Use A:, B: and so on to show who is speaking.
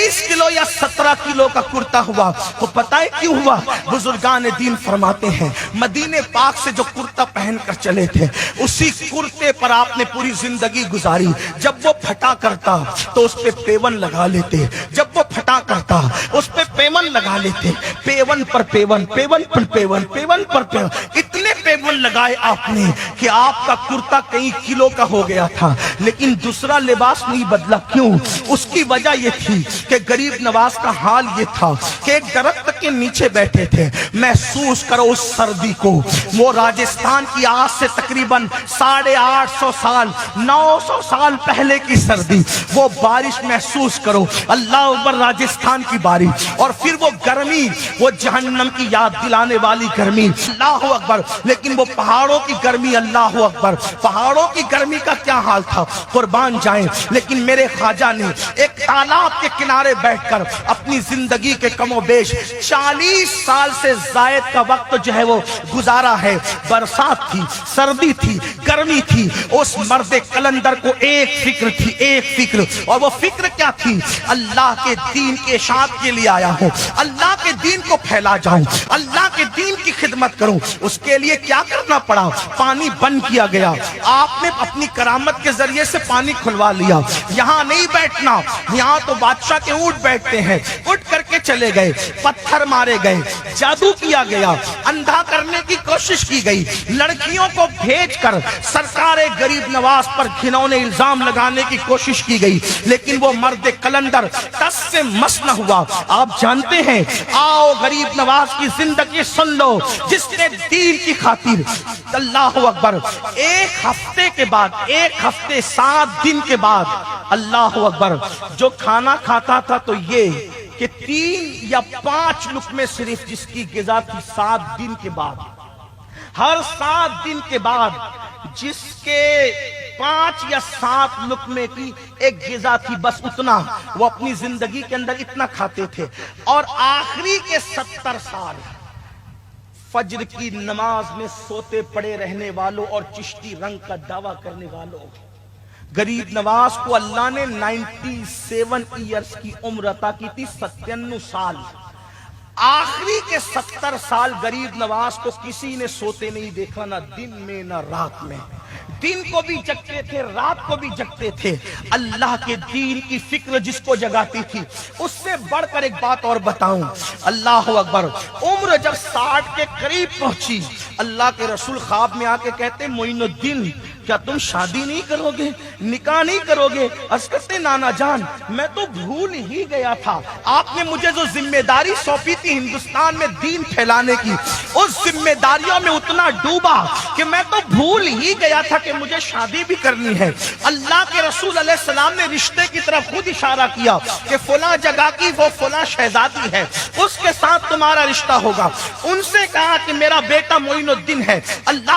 A: 23 کلو یا 17 کلو کا کرتا ہوا. تو پتہ ہے کیوں ہوا؟ بزرگان دین فرماتے ہیں مدینے پاک سے جو کرتا پہن کر چلے تھے اسی کرتے پر آپ نے پوری زندگی گزاری. جب وہ پھٹا کرتا تو اس پہ پیون لگا لیتے, جب وہ پھٹا کرتا اس پہ پیون لگا لیتے, پیون پر پیون, پیون پر پیون, پیون پر پیون, اتنے پیون لگائے آپ نے کہ آپ کا کرتا کئی کلو کا ہو گیا تھا لیکن دوسرا لباس نہیں بدلا. کیوں؟ اس کی وجہ یہ تھی کہ غریب نواز کا حال یہ تھا کہ ایک درخت کے نیچے بیٹھے تھے. محسوس کرو اس سردی کو, وہ راجستھان کی آج سے تقریباً 850 سال 900 سال پہلے کی سردی, وہ بارش محسوس کرو, اللہ اکبر, راجستھان کی بارش, اور پھر وہ گرمی, وہ جہنم کی یاد دلانے والی گرمی, اللہ اکبر. لیکن وہ پہاڑوں کی گرمی, اللہ اکبر, پہاڑوں کی گرمی کا کیا حال تھا, قربان جائیں. لیکن میرے خواجہ نے ایک تالاب کے کنارے بیٹھ کر اپنی زندگی کے کم و بیش 40 سال سے زائد کا وقت جو ہے وہ گزارا ہے. برسات تھی, سردی تھی, گرمی تھی, اس مرد کلندر کو ایک فکر تھی, ایک فکر, اور وہ فکر کیا تھی؟ اللہ کے دین کے اشاعت کے لیے آیا ہوں, اللہ کے دین کو پھیلا جاؤں, اللہ کے دین کی خدمت کروں. اس کے لیے کیا کرنا پڑا؟ پانی بند کیا گیا, آپ نے اپنی کرامت کے ذریعے سے پانی کھلوا لیا. یہاں نہیں بیٹھنا, یہاں تو بادشاہ کے اونٹ بیٹھتے ہیں, اٹھ کر کے چلے گئے, پتھر مارے گئے, جادو کیا گیا, اندھا کرنے کی کوشش کی گئی, لڑکیوں کو بھیج کر سرکار غریب نواز پر گھنونے الزام لگانے کی کوشش کی گئی. لیکن وہ مرد کلندر ٹس سے مس نہ ہوا. آپ جانتے ہیں, آؤ غریب نواز کی زندگی سن لو جس نے دین کی خاطر, اللہ اکبر, ایک ہفتے کے بعد, ایک ہفتے 7 دن کے بعد, اللہ اکبر, جو کھانا کھاتا تھا تو یہ کہ 3 یا 5 لقمے صرف جس کی غذا تھی 7 دن کے بعد, ہر 7 دن کے بعد جس کے 5 یا 7 لقمے کی ایک غذا تھی, بس اتنا وہ اپنی زندگی کے اندر اتنا کھاتے تھے. اور آخری کے 70 سال فجر کی نماز میں سوتے پڑے رہنے والوں اور چشتی رنگ کا دعویٰ کرنے والوں, غریب نواز کو اللہ نے 97 ایئرز کی عمر عطا کی تھی, 97 سال. آخری کے 70 سال غریب نواز کو کسی نے سوتے نہیں دیکھا, نہ دن میں نہ رات میں. دن کو بھی جگتے تھے, رات کو بھی جگتے تھے. اللہ کے دین کی فکر جس کو جگاتی تھی. اس سے بڑھ کر ایک بات اور بتاؤں, اللہ اکبر, عمر جب 60 کے قریب پہنچی, اللہ کے رسول خواب میں آ کے کہتے معین الدین کیا تم شادی نہیں کرو گے, نکاح نہیں کرو گے؟ عرض کرتے نانا جان میں تو بھول ہی گیا تھا, آپ نے مجھے جو ذمہ داری سونپی تھی ہندوستان میں دین پھیلانے کی, اس ذمہ داریوں میں اتنا ڈوبا کہ میں تو بھول ہی گیا تھا کہ مجھے شادی بھی کرنی ہے. اللہ کے رسول علیہ السلام نے رشتے کی طرف خود اشارہ کیا کہ فلاں جگہ کی وہ فلاں شہزادی ہے, اس کے ساتھ تمہارا رشتہ ہوگا. ان سے کہا کہ میرا بیٹا معین الدین ہے. اللہ